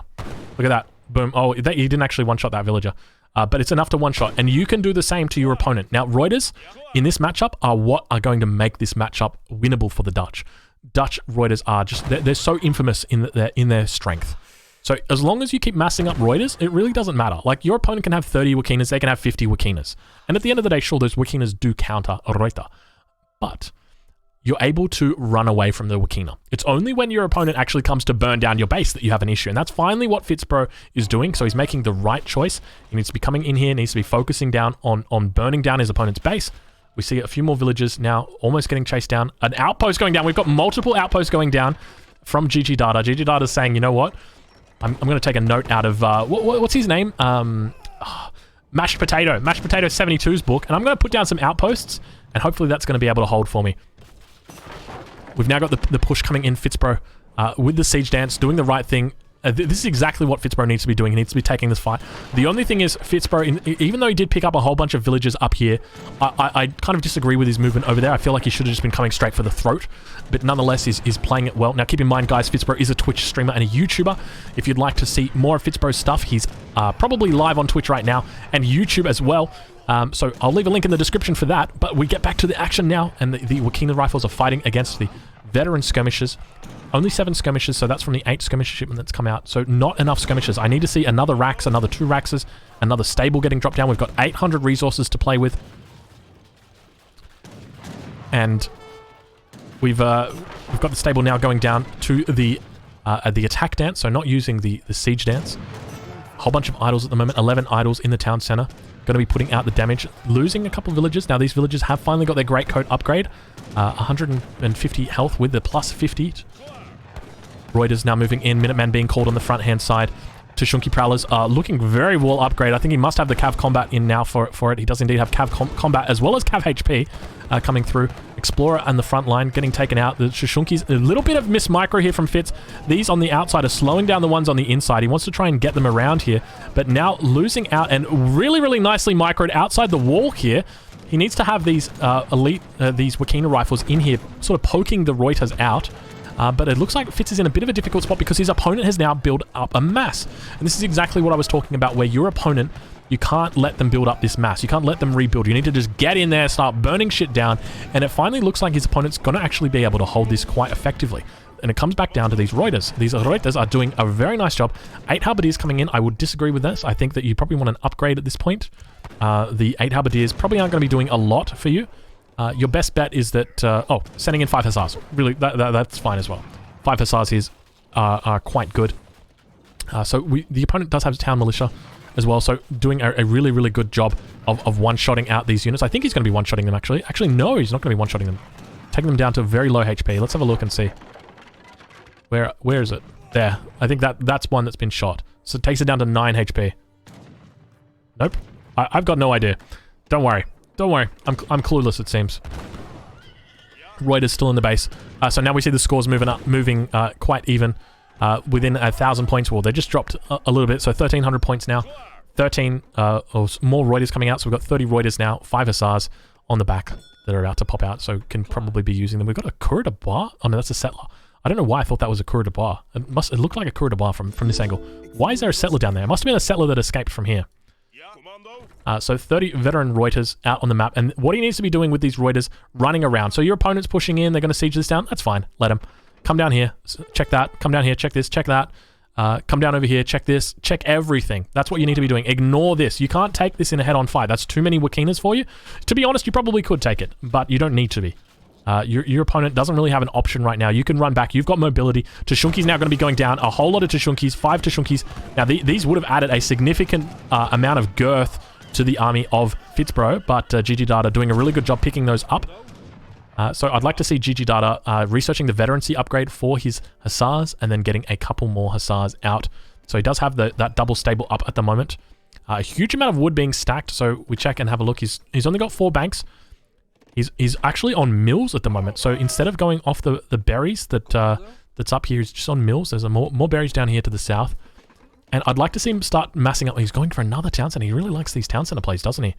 Look at that. Boom. Oh, he didn't actually one-shot that villager. But it's enough to one-shot. And you can do the same to your opponent. Now, Reuters in this matchup are what are going to make this matchup winnable for the Dutch. Dutch Reuters are just... They're so infamous in their strength. So as long as you keep massing up Reuters, it really doesn't matter. Like, your opponent can have 30 Wakinas, they can have 50 Wakinas. And at the end of the day, sure, those Wakinas do counter a Reuter. But you're able to run away from the Wakina. It's only when your opponent actually comes to burn down your base that you have an issue. And that's finally what FitzBro is doing. So he's making the right choice. He needs to be coming in here, needs to be focusing down on burning down his opponent's base. We see a few more villages now almost getting chased down. An outpost going down. We've got multiple outposts going down from GG Data. GG Data is saying, you know what? I'm going to take a note out of, what's his name? Mashed Potato 72's book. And I'm going to put down some outposts, and hopefully that's going to be able to hold for me. We've now got the push coming in, FitzBro, with the siege dance, doing the right thing. This is exactly what FitzBro needs to be doing. He needs to be taking this fight. The only thing is, FitzBro, even though he did pick up a whole bunch of villages up here, I kind of disagree with his movement over there. I feel like he should have just been coming straight for the throat. But nonetheless, he's playing it well. Now, keep in mind, guys, FitzBro is a Twitch streamer and a YouTuber. If you'd like to see more of FitzBro's stuff, he's probably live on Twitch right now and YouTube as well. So I'll leave a link in the description for that. But we get back to the action now, and the Wakina Rifles are fighting against the veteran skirmishes. Only 7 skirmishes, so that's from the 8 skirmish shipment that's come out. So not enough skirmishes. I need to see another Rax, another 2 Raxes, another stable getting dropped down. We've got 800 resources to play with. And we've got the stable now going down to the attack dance, so not using the siege dance. A whole bunch of idols at the moment, 11 idols in the town center. Going to be putting out the damage, losing a couple villages. Now these villages have finally got their great coat upgrade. 150 health with the plus 50. Reuters now moving in, Minuteman being called on the front hand side. Tashunke Prowlers are looking very well upgraded. I think he must have the Cav Combat in now for it. He does indeed have Cav Combat as well as Cav HP coming through. Explorer and the front line getting taken out. The Tashunkes, a little bit of miss micro here from Fitz. These on the outside are slowing down the ones on the inside. He wants to try and get them around here, but now losing out and really, really nicely microed outside the wall here. He needs to have these elite, these Wakina rifles in here, sort of poking the Reuters out. But it looks like Fitz is in a bit of a difficult spot because his opponent has now built up a mass. And this is exactly what I was talking about, where your opponent, you can't let them build up this mass. You can't let them rebuild. You need to just get in there, start burning shit down. And it finally looks like his opponent's going to actually be able to hold this quite effectively. And it comes back down to these Reuters. These Reuters are doing a very nice job. 8 Halberdiers coming in. I would disagree with this. I think that you probably want an upgrade at this point. The 8 Halberdiers probably aren't going to be doing a lot for you. Your best bet is that, sending in 5 Hussars. Really, that's fine as well. 5 Hussars here are quite good. The opponent does have Town Militia as well, so doing a really, really good job of one-shotting out these units. I think he's going to be one-shotting them, actually. Actually, no, he's not going to be one-shotting them. Taking them down to very low HP. Let's have a look and see. Where is it? There. I think that's one that's been shot. So it takes it down to 9 HP. Nope. I've got no idea. Don't worry. Don't worry. I'm clueless, it seems. Reuters still in the base. So now we see the scores moving quite even within 1,000 points. Well, they just dropped a little bit, so 1,300 points now. 13 or more Reuters coming out, so we've got 30 Reuters now, 5 Hussars on the back that are about to pop out, so can probably be using them. We've got a Coureur de Bois. Oh no, that's a settler. I don't know why I thought that was a Coureur de Bois. It looked like a Coureur de Bois from this angle. Why is there a settler down there? It must have been a settler that escaped from here. So 30 veteran Reuters out on the map, and what he needs to be doing with these Reuters, running around. So your opponent's pushing in, they're going to siege this down. That's fine. Let them. Come down here. Check that. Come down here. Check this. Check that. Come down over here. Check this. Check everything. That's what you need to be doing. Ignore this. You can't take this in a head-on fight. That's too many Wakinas for you. To be honest, you probably could take it, but you don't need to be. Your opponent doesn't really have an option right now. You can run back. You've got mobility. Tashunke's now going to be going down. A whole lot of Tashunkes. 5 Tashunkes. Now, these would have added a significant amount of girth to the army of FitzBro, but GG Data doing a really good job picking those up. So I'd like to see GG Data researching the veterancy upgrade for his Hussars and then getting a couple more Hussars out. So he does have that double stable up at the moment. A huge amount of wood being stacked, so we check and have a look. He's only got 4 banks. He's actually on mills at the moment, so instead of going off the berries that's up here, he's just on mills. There's more berries down here to the south. And I'd like to see him start massing up. He's going for another town center. He really likes these town center plays, doesn't he?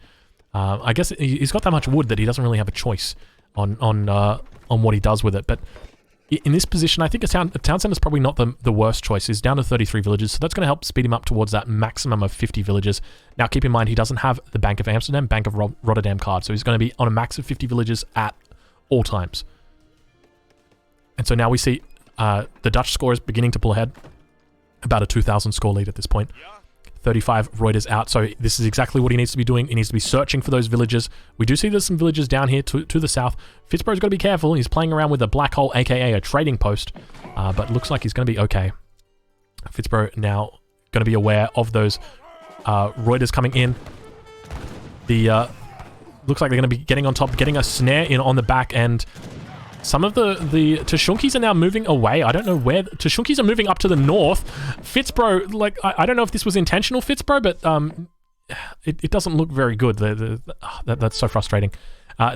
I guess he's got that much wood that he doesn't really have a choice on what he does with it. But in this position, I think a town center is probably not the worst choice. He's down to 33 villages, so that's going to help speed him up towards that maximum of 50 villages. Now, keep in mind, he doesn't have the Bank of Amsterdam, Bank of Rotterdam card, so he's going to be on a max of 50 villages at all times. And so now we see the Dutch score is beginning to pull ahead. About a 2,000 score lead at this point. 35 Reuters out, so this is exactly what he needs to be doing. He needs to be searching for those villages. We do see there's some villages down here to the south. FitzBro's got to be careful. He's playing around with a black hole, aka a trading post, but looks like he's going to be okay. FitzBro now going to be aware of those Reuters coming in. Looks like they're going to be getting on top, getting a snare in on the back end. Some of the Tashunkes are now moving away. I don't know where. Tashunkes are moving up to the north. FitzBro, like, I don't know if this was intentional, FitzBro, but it doesn't look very good. That's so frustrating.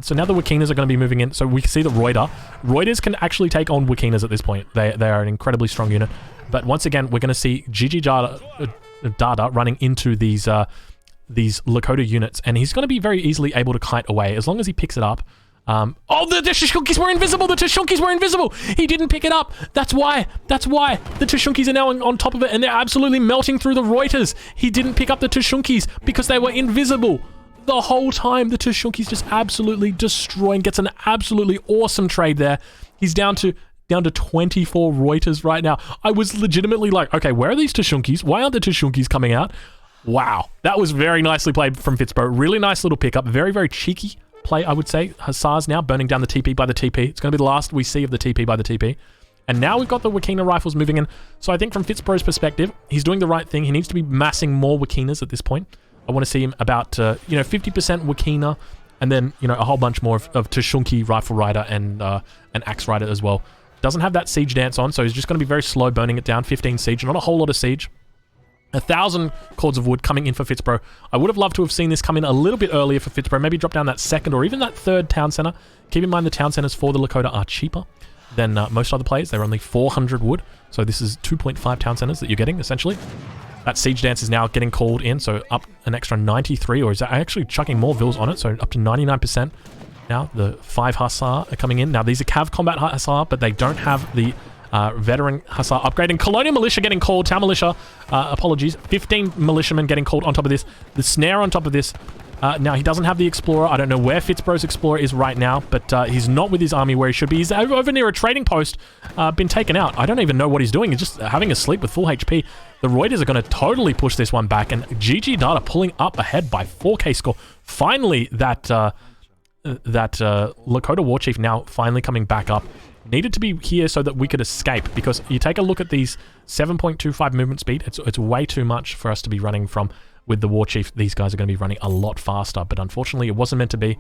So now the Wakinas are going to be moving in. So we can see the Reuters can actually take on Wakinas at this point. They are an incredibly strong unit. But once again, we're going to see GG Data running into these Lakota units. And he's going to be very easily able to kite away as long as he picks it up. The Tashunkes were invisible! The Tashunkes were invisible! He didn't pick it up! That's why! The Tashunkes are now on top of it, and they're absolutely melting through the Reuters! He didn't pick up the Tashunkes because they were invisible! The whole time, the Tashunkes just absolutely destroying, gets an absolutely awesome trade there. He's down to 24 Reuters right now. I was legitimately like, okay, where are these Tashunkes? Why aren't the Tashunkes coming out? Wow. That was very nicely played from FitzBro. Really nice little pickup. Very, very cheeky play, I would say. Hussars now burning down the TP by the TP. It's going to be the last we see of the TP by the TP. And now we've got the Wakina rifles moving in. So I think from FitzBro's perspective, he's doing the right thing. He needs to be massing more Wakinas at this point. I want to see him about, 50% Wakina, and then, a whole bunch more of Tashunke Rifle Rider and Axe Rider as well. Doesn't have that siege dance on, so he's just going to be very slow burning it down. 15 siege, not a whole lot of siege. 1,000 cords of wood coming in for FitzBro. I would have loved to have seen this come in a little bit earlier for FitzBro. Maybe drop down that second or even that third town center. Keep in mind the town centers for the Lakota are cheaper than most other players. They're only 400 wood. So this is 2.5 town centers that you're getting, essentially. That siege dance is now getting called in, so up an extra 93, or is that actually chucking more vills on it, so up to 99%. Now the 5 Hussar are coming in. Now these are Cav Combat Hussar, but they don't have the Veteran Hussar upgrade. And Colonial Militia getting called. Town Militia, apologies. 15 Militiamen getting called on top of this. The Snare on top of this. Now, he doesn't have the Explorer. I don't know where FitzBro's Explorer is right now, but he's not with his army where he should be. He's over near a trading post, been taken out. I don't even know what he's doing. He's just having a sleep with full HP. The Reuters are going to totally push this one back, and GG Data pulling up ahead by 4k score. Finally, that Lakota War Chief now finally coming back up. Needed to be here so that we could escape, because you take a look at these 7.25 movement speed. It's way too much for us to be running from. With the War Chief, these guys are going to be running a lot faster, but unfortunately it wasn't meant to be.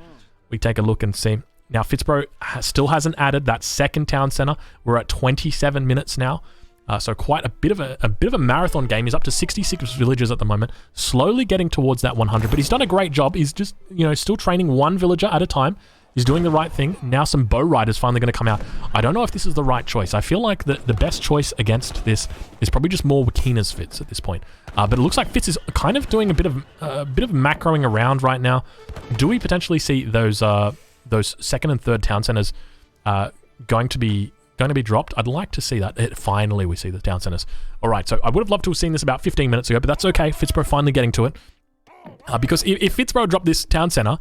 We take a look and see. Now FitzBro still hasn't added that second town center. We're at 27 minutes now, so quite a bit of a marathon game. He's up to 66 villagers at the moment, slowly getting towards that 100. But he's done a great job. He's just still training one villager at a time. He's doing the right thing. Now some bow riders finally going to come out. I don't know if this is the right choice. I feel like the best choice against this is probably just more Wakina's Fitz at this point. But it looks like Fitz is kind of doing a bit of macroing around right now. Do we potentially see those second and third town centers going to be dropped? I'd like to see that. Finally, we see the town centers. All right, so I would have loved to have seen this about 15 minutes ago, but that's okay. FitzBro finally getting to it. Because if FitzBro dropped this town center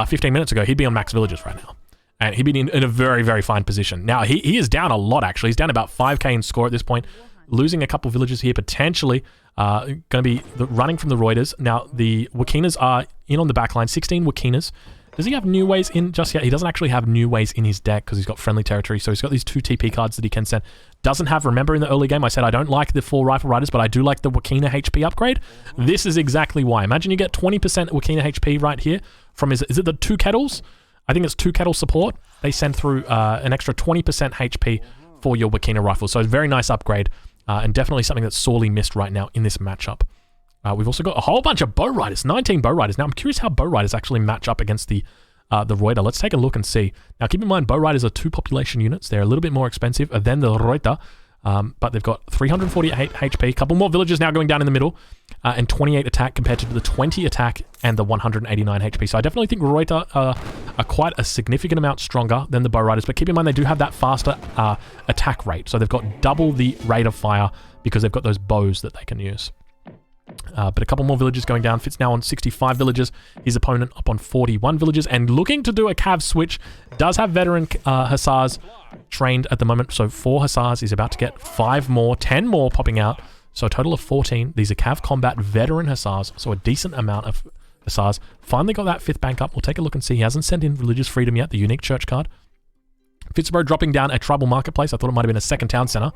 15 minutes ago, he'd be on max villages right now. And he'd be in a very, very fine position. Now, he is down a lot, actually. He's down about 5k in score at this point. Losing a couple villages here, potentially going to be running from the Reuters. Now, the Wakinas are in on the back line. 16 Wakinas. Does he have New Ways in just yet? He doesn't actually have New Ways in his deck because he's got friendly territory. So he's got these 2 TP cards that he can send. Doesn't have, remember in the early game, I said I don't like the 4 Rifle Riders, but I do like the Wakina HP upgrade. This is exactly why. Imagine you get 20% Wakina HP right here from, is it the 2 Kettles? I think it's 2 Kettle support. They send through an extra 20% HP for your Wakina rifle. So very nice upgrade, and definitely something that's sorely missed right now in this matchup. We've also got a whole bunch of bow riders, 19 bow riders. Now I'm curious how bow riders actually match up against the Reuter. Let's take a look and see. Now keep in mind, bow riders are 2 population units. They're a little bit more expensive than the Reuter, but they've got 348 HP. A couple more villagers now going down in the middle, and 28 attack compared to the 20 attack and the 189 HP. So I definitely think Reuter are quite a significant amount stronger than the bow riders, but keep in mind they do have that faster attack rate. So they've got double the rate of fire because they've got those bows that they can use. But a couple more villagers going down. Fitz now on 65 villagers. His opponent up on 41 villagers and looking to do a Cav switch. Does have veteran Hussars trained at the moment. So 4 Hussars. He's about to get 5 more, 10 more popping out. So a total of 14. These are Cav Combat veteran Hussars. So a decent amount of Hussars. Finally got that 5th bank up. We'll take a look and see. He hasn't sent in Religious Freedom yet, the unique church card. FitzBro dropping down a tribal marketplace. I thought it might have been a second town center.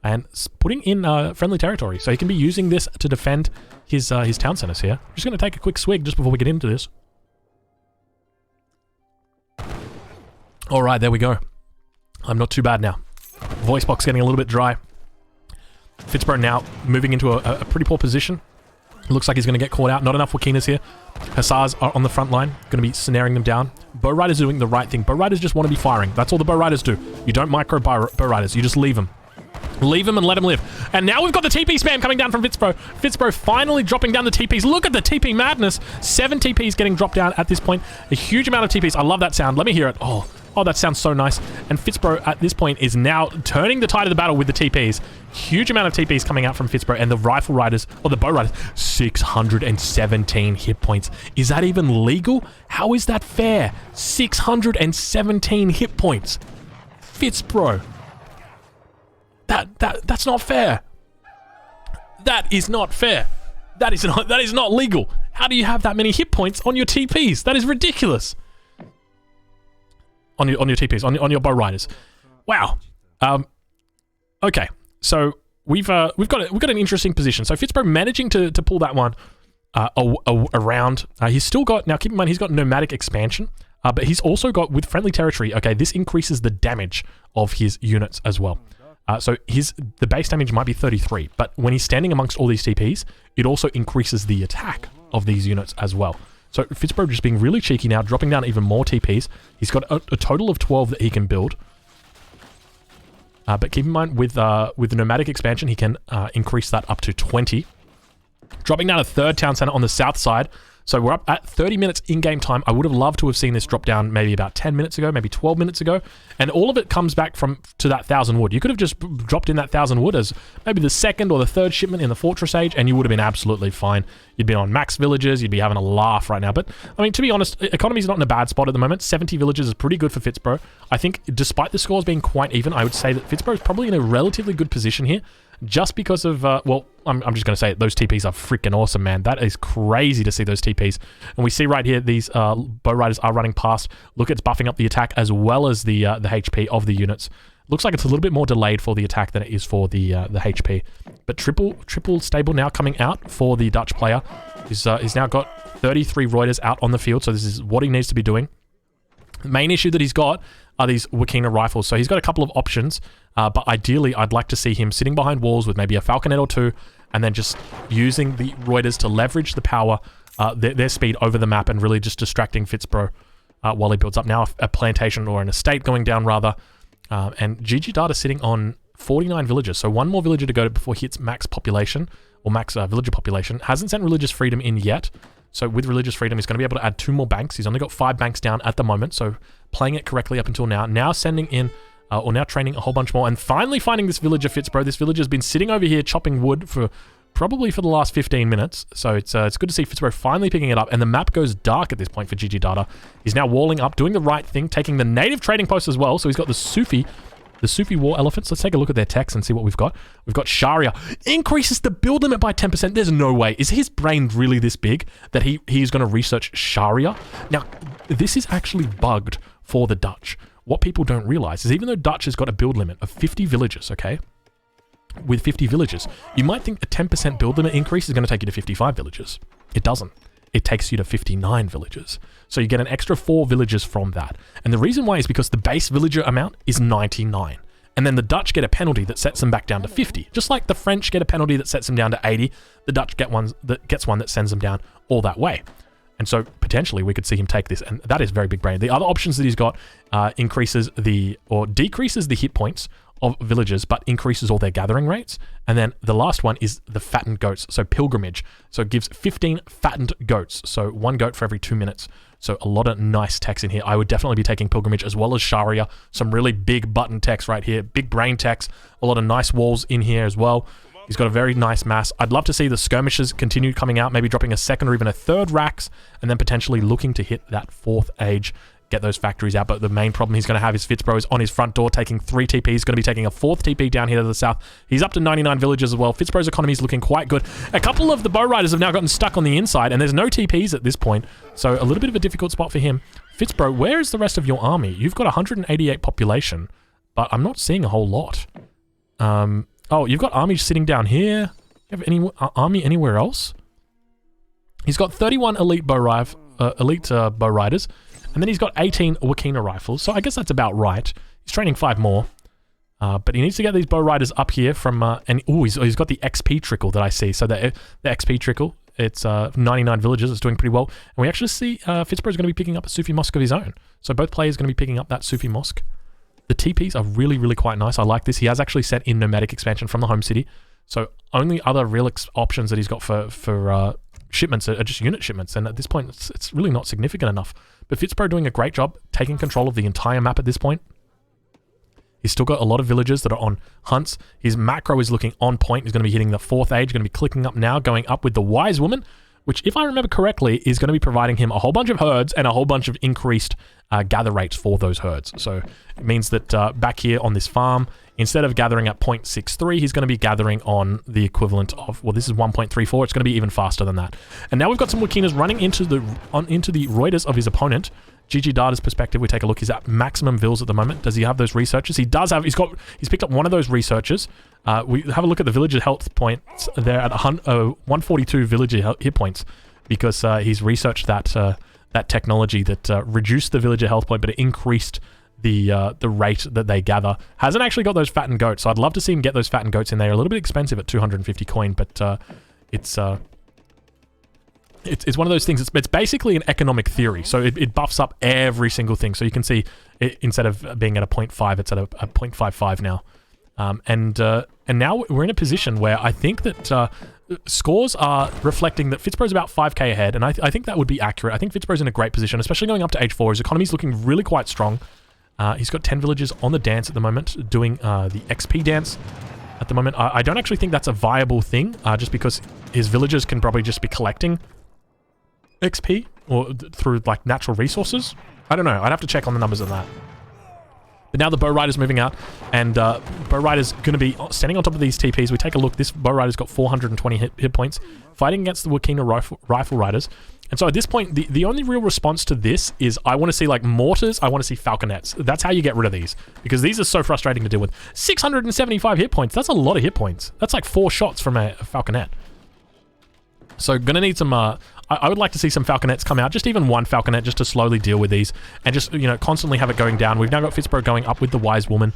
And putting in friendly territory. So he can be using this to defend his town centers here. I'm just going to take a quick swig just before we get into this. All right, there we go. I'm not too bad now. Voice box getting a little bit dry. FitzBro now moving into a pretty poor position. Looks like he's going to get caught out. Not enough Wakinas here. Hussars are on the front line. Going to be snaring them down. Bow Riders doing the right thing. Bow Riders just want to be firing. That's all the Bow Riders do. You don't micro Bow Riders. You just leave them. Leave him and let him live. And now we've got the TP spam coming down from FitzBro. FitzBro finally dropping down the TPs. Look at the TP madness. 7 TPs getting dropped down at this point. A huge amount of TPs. I love that sound. Let me hear it. Oh, that sounds so nice. And FitzBro at this point is now turning the tide of the battle with the TPs. Huge amount of TPs coming out from FitzBro and the Rifle Riders, or the Bow Riders. 617 hit points. Is that even legal? How is that fair? 617 hit points. FitzBro. That's not fair. That is not fair. That is not legal. How do you have that many hit points on your TPs? That is ridiculous. On your TPs, on your bow riders. Wow. Okay. So we've got an interesting position. So FitzBro managing to pull that one around. He's still got, now keep in mind he's got nomadic expansion. But he's also got, with friendly territory, okay, this increases the damage of his units as well. So the base damage might be 33, but when he's standing amongst all these TPs, it also increases the attack of these units as well. So FitzBro just being really cheeky now, dropping down even more TPs. He's got a total of 12 that he can build. But keep in mind, with the nomadic expansion, he can increase that up to 20. Dropping down a third town center on the south side. So we're up at 30 minutes in-game time. I would have loved to have seen this drop down maybe about 10 minutes ago, maybe 12 minutes ago. And all of it comes back to that 1,000 wood. You could have just dropped in that 1,000 wood as maybe the second or the third shipment in the Fortress Age, and you would have been absolutely fine. You'd be on max villages. You'd be having a laugh right now. But, I mean, to be honest, economy's not in a bad spot at the moment. 70 villages is pretty good for FitzBro. I think despite the scores being quite even, I would say that FitzBro is probably in a relatively good position here. Just because of, well, I'm just going to say it, those TPs are freaking awesome, man. That is crazy to see those TPs. And we see right here, these bow riders are running past. Look, it's buffing up the attack as well as the HP of the units. Looks like it's a little bit more delayed for the attack than it is for the HP. But triple stable now coming out for the Dutch player. He's now got 33 Reuters out on the field, so this is what he needs to be doing. The main issue that he's got are these Wakina rifles. So he's got a couple of options, but ideally I'd like to see him sitting behind walls with maybe a Falconet or two, and then just using the Reuters to leverage the power, their speed over the map, and really just distracting FitzBro while he builds up now a plantation or an estate going down rather. And GG Data sitting on 49 villagers, so one more villager to go before he hits max population, or max villager population. Hasn't sent Religious Freedom in yet. So with Religious Freedom, he's going to be able to add 2 more banks. He's only got 5 banks down at the moment, so playing it correctly up until now. Now sending in, or now training a whole bunch more, and finally finding this villager, FitzBro. This villager's been sitting over here chopping wood for probably for the last 15 minutes. So it's good to see FitzBro finally picking it up, and the map goes dark at this point for GG Data. He's now walling up, doing the right thing, taking the native trading post as well. So he's got the Sufi war elephants. Let's take a look at their text and see what we've got. We've got Sharia. Increases the build limit by 10%. There's no way. Is his brain really this big that he's going to research Sharia? Now, this is actually bugged for the Dutch. What people don't realize is even though Dutch has got a build limit of 50 villages, okay? With 50 villages, you might think a 10% build limit increase is going to take you to 55 villages. It doesn't. It takes you to 59 villages. So you get an extra 4 villages from that. And the reason why is because the base villager amount is 99. And then the Dutch get a penalty that sets them back down to 50. Just like the French get a penalty that sets them down to 80, the Dutch gets one that sends them down all that way. And so potentially we could see him take this, and that is very big brain. The other options that he's got decreases the hit points of villagers, but increases all their gathering rates. And then the last one is the fattened goats, so pilgrimage. So it gives 15 fattened goats, so 1 goat for every 2 minutes. So a lot of nice text in here. I would definitely be taking pilgrimage as well as Sharia. Some really big button text right here, big brain text, a lot of nice walls in here as well. He's got a very nice mass. I'd love to see the skirmishes continue coming out, maybe dropping a second or even a third racks, and then potentially looking to hit that 4th age, get those factories out. But the main problem he's going to have is FitzBro is on his front door taking 3 TP. He's going to be taking a 4th TP down here to the south. He's up to 99 villages as well. FitzBro's economy is looking quite good. A couple of the bow riders have now gotten stuck on the inside, and there's no TPs at this point, so a little bit of a difficult spot for him. FitzBro, where is the rest of your army? You've got 188 population, but I'm not seeing a whole lot. Oh, you've got armies sitting down here. You have any army anywhere else? He's got 31 elite bow riders, and then he's got 18 Wakina rifles. So I guess that's about right. He's training 5 more, but he needs to get these bow riders up here from. He's got the XP trickle that I see. So the XP trickle, it's 99 villages. It's doing pretty well, and we actually see FitzBro is going to be picking up a Sufi mosque of his own. So both players are going to be picking up that Sufi mosque. The TPs are really, really quite nice. I like this. He has actually sent in nomadic expansion from the home city. So only other real options that he's got for shipments are just unit shipments. And at this point, it's really not significant enough. But FitzBro doing a great job taking control of the entire map at this point. He's still got a lot of villagers that are on hunts. His macro is looking on point. He's going to be hitting the 4th age. Going to be clicking up now, going up with the Wise Woman, which, if I remember correctly, is going to be providing him a whole bunch of herds and a whole bunch of increased gather rates for those herds. So it means that back here on this farm, instead of gathering at 0.63, he's going to be gathering on the equivalent of, well, this is 1.34. It's going to be even faster than that. And now we've got some Wakinas running into the Reuters of his opponent. GG Data's perspective, we take a look. He's at maximum vills at the moment. Does he have those researchers? He does have. He's picked up one of those researchers. We have a look at the villager health points. They're at 142 villager hit points because he's researched that technology that reduced the villager health point, but it increased the rate that they gather. Hasn't actually got those fattened goats, so I'd love to see him get those fattened goats in there. A little bit expensive at 250 coin, but it's one of those things. It's basically an economic theory, so it buffs up every single thing. So you can see it, instead of being at a 0.5, it's at a 0.55 now. And now we're in a position where I think that scores are reflecting that FitzBro's about 5k ahead, and I think that would be accurate. I think FitzBro's in a great position, especially going up to age 4. His economy's looking really quite strong. He's got 10 villages on the dance at the moment, doing the XP dance at the moment. I don't actually think that's a viable thing, just because his villagers can probably just be collecting XP or through like natural resources. I don't know. I'd have to check on the numbers on that. But now the bow rider's moving out, and bow rider's going to be standing on top of these TPs. We take a look. This bow rider's got 420 hit points, fighting against the Wakina rifle riders. And so at this point, the only real response to this is I want to see like mortars. I want to see falconets. That's how you get rid of these, because these are so frustrating to deal with. 675 hit points. That's a lot of hit points. That's like 4 shots from a falconet. So gonna need some, I would like to see some falconets come out, just even one falconet, just to slowly deal with these, and just, you know, constantly have it going down. We've now got FitzBro going up with the wise woman,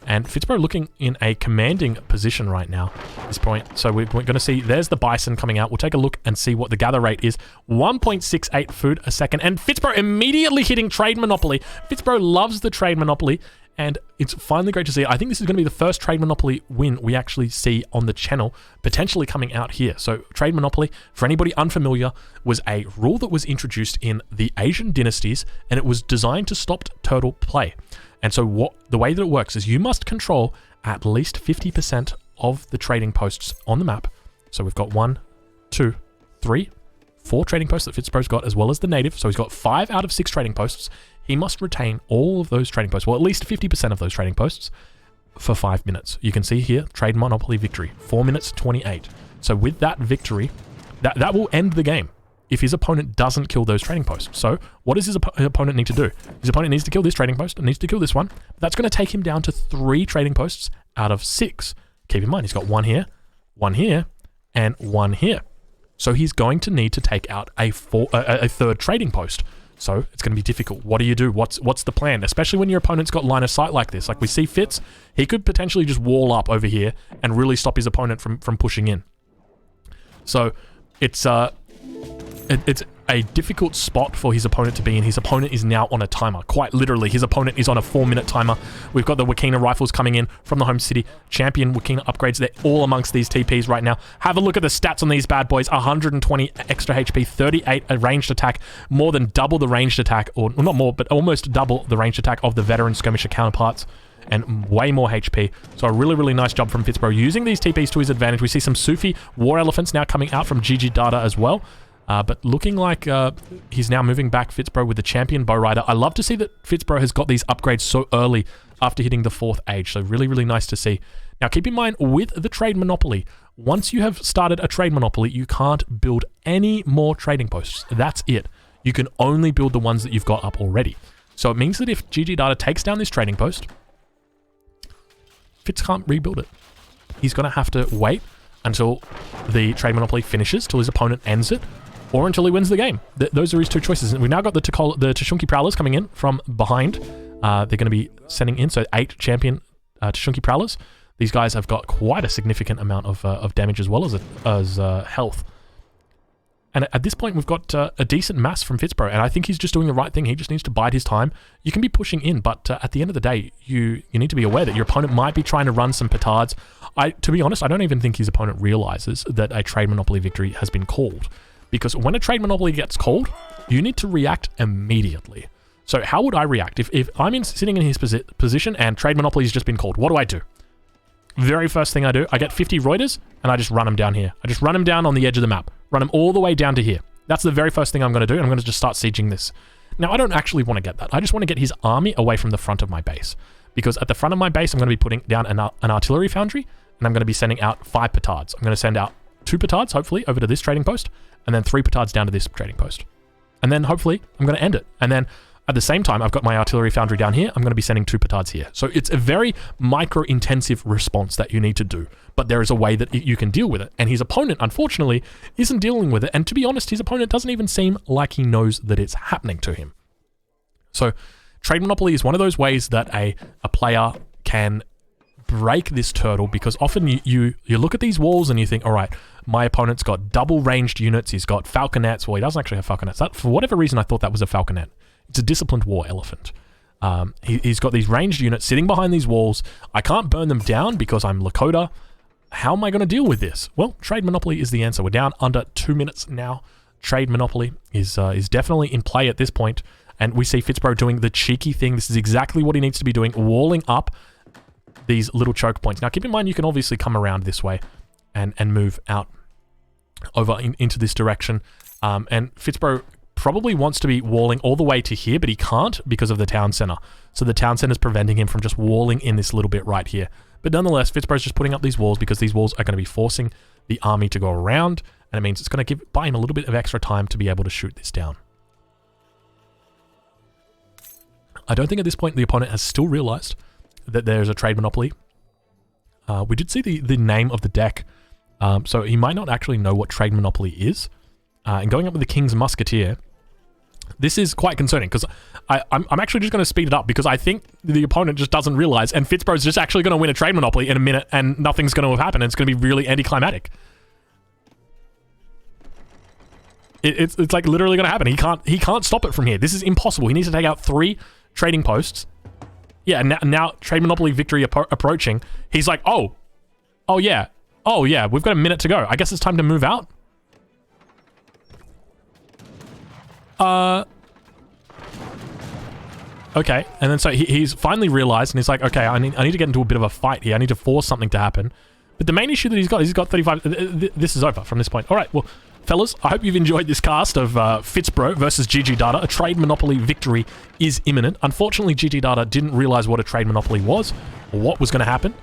and FitzBro looking in a commanding position right now at this point. So we're gonna see, there's the bison coming out. We'll take a look and see what the gather rate is. 1.68 food a second, and FitzBro immediately hitting trade monopoly. FitzBro loves the trade monopoly, and it's finally great to see. I think this is going to be the first trade monopoly win we actually see on the channel, potentially coming out here. So trade monopoly, for anybody unfamiliar, was a rule that was introduced in the Asian dynasties, and it was designed to stop turtle play. And so the way that it works is you must control at least 50% of the trading posts on the map. So we've got 1, 2, 3, 4 trading posts that FitzBro's got, as well as the native. So he's got 5 out of 6 trading posts. He must retain all of those trading posts, well, at least 50% of those trading posts, for 5 minutes. You can see here, trade monopoly victory, 4 minutes 28. So with that victory, that will end the game if his opponent doesn't kill those trading posts. So what does his opponent need to do? His opponent needs to kill this trading post and needs to kill this one. That's going to take him down to 3 trading posts out of 6. Keep in mind, he's got 1 here, and 1 here. So he's going to need to take out a 3rd trading post. So it's going to be difficult. What do you do? What's the plan? Especially when your opponent's got line of sight like this. Like we see Fitz, he could potentially just wall up over here and really stop his opponent from pushing in. So it's a difficult spot for his opponent to be in. His opponent is now on a timer. Quite literally, his opponent is on a 4-minute timer. We've got the Wakina rifles coming in from the home city. Champion Wakina upgrades. They're all amongst these TPs right now. Have a look at the stats on these bad boys. 120 extra HP, 38 a ranged attack, more than double the ranged attack, or not more, but almost double the ranged attack of the veteran skirmisher counterparts, and way more HP. So a really, really nice job from FitzBro using these TPs to his advantage. We see some Sufi war elephants now coming out from GG Data as well. But looking like he's now moving back FitzBro with the champion bow rider. I love to see that FitzBro has got these upgrades so early after hitting the 4th age. So really, really nice to see. Now keep in mind, with the trade monopoly, once you have started a trade monopoly, you can't build any more trading posts. That's it. You can only build the ones that you've got up already. So it means that if GG Data takes down this trading post, Fitz can't rebuild it. He's going to have to wait until the trade monopoly finishes, till his opponent ends it, or until he wins the game. Those are his 2 choices. And we've now got the Tashunke Prowlers coming in from behind. They're going to be sending in, so 8 champion Tashunke Prowlers. These guys have got quite a significant amount of damage as well as health. And at this point, we've got a decent mass from FitzBro, and I think he's just doing the right thing. He just needs to bide his time. You can be pushing in, but at the end of the day, you need to be aware that your opponent might be trying to run some petards. To be honest, I don't even think his opponent realizes that a trade monopoly victory has been called. Because when a trade monopoly gets called, you need to react immediately. So how would I react? If I'm sitting in his position and trade monopoly has just been called, what do I do? Very first thing I do, I get 50 Reuters and I just run him down here. I just run him down on the edge of the map. Run him all the way down to here. That's the very first thing I'm going to do. I'm going to just start sieging this. Now, I don't actually want to get that. I just want to get his army away from the front of my base. Because at the front of my base, I'm going to be putting down an artillery foundry, and I'm going to be sending out 5 petards. I'm going to send out 2 petards, hopefully, over to this trading post, and then 3 petards down to this trading post. And then, hopefully, I'm going to end it. And then, at the same time, I've got my artillery foundry down here. I'm going to be sending 2 petards here. So it's a very micro-intensive response that you need to do. But there is a way that you can deal with it. And his opponent, unfortunately, isn't dealing with it. And to be honest, his opponent doesn't even seem like he knows that it's happening to him. So Trade Monopoly is one of those ways that a player can break this turtle, because often you look at these walls and you think, all right, my opponent's got double ranged units, he's got falconets. Well, he doesn't actually have falconets. That, for whatever reason, I thought that was a falconet. It's a disciplined war elephant. He's got these ranged units sitting behind these walls. I can't burn them down because I'm Lakota. How am I going to deal with this? Well, Trade Monopoly is the answer. We're down under 2 minutes now. Trade Monopoly is definitely in play at this point, and we see FitzBro doing the cheeky thing. This is exactly what he needs to be doing, walling up these little choke points. Now, keep in mind, you can obviously come around this way and move out over into this direction. And FitzBro probably wants to be walling all the way to here, but he can't because of the town center. So the town center is preventing him from just walling in this little bit right here. But nonetheless, FitzBro's just putting up these walls because these walls are going to be forcing the army to go around, and it means it's going to buy him a little bit of extra time to be able to shoot this down. I don't think at this point the opponent has still realized that there's a Trade Monopoly. We did see the name of the deck, so he might not actually know what Trade Monopoly is. And going up with the King's Musketeer, this is quite concerning, because I'm actually just going to speed it up, because I think the opponent just doesn't realize, and FitzBro's just actually going to win a Trade Monopoly in a minute, and nothing's going to have happened, and it's going to be really anticlimactic. It's like literally going to happen. He can't stop it from here. This is impossible. He needs to take out 3 trading posts. Yeah, now Trade Monopoly victory approaching. He's like, oh yeah, we've got a minute to go. I guess it's time to move out. Okay, and then so he's finally realized, and he's like, okay, I need to get into a bit of a fight here. I need to force something to happen. But the main issue that he's got 35. This is over from this point. All right, well, fellas, I hope you've enjoyed this cast of FitzBro versus GG Data. A Trade Monopoly victory is imminent. Unfortunately, GG Data didn't realize what a Trade Monopoly was, or what was going to happen,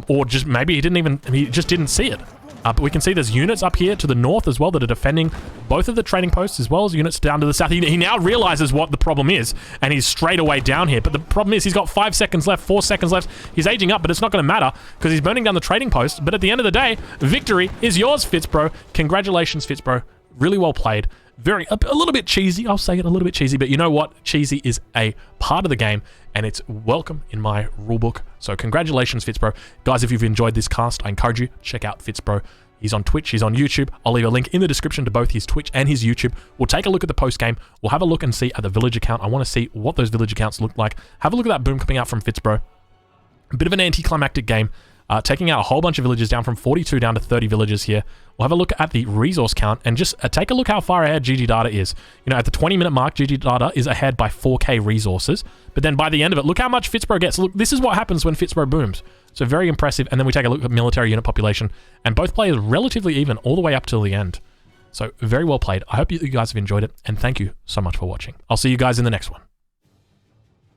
or just maybe he just didn't see it. But we can see there's units up here to the north as well that are defending both of the trading posts, as well as units down to the south. He now realizes what the problem is, and he's straight away down here. But the problem is he's got 5 seconds left, 4 seconds left. He's aging up, but it's not going to matter because he's burning down the trading post. But at the end of the day, victory is yours, FitzBro. Congratulations, FitzBro. Really well played. A little bit cheesy. I'll say it, a little bit cheesy, but you know what? Cheesy is a part of the game, and it's welcome in my rulebook. So congratulations, FitzBro. Guys, if you've enjoyed this cast, I encourage you, check out FitzBro. He's on Twitch, he's on YouTube. I'll leave a link in the description to both his Twitch and his YouTube. We'll take a look at the post-game. We'll have a look and see at the village account. I want to see what those village accounts look like. Have a look at that boom coming out from FitzBro. A bit of an anticlimactic game. Taking out a whole bunch of villages, down from 42 down to 30 villages here. We'll have a look at the resource count and just take a look how far ahead GG Data is. You know, at the 20-minute mark, GG Data is ahead by 4k resources. But then by the end of it, look how much FitzBro gets. Look, this is what happens when FitzBro booms. So very impressive. And then we take a look at military unit population, and both players relatively even all the way up till the end. So very well played. I hope you guys have enjoyed it, and thank you so much for watching. I'll see you guys in the next one.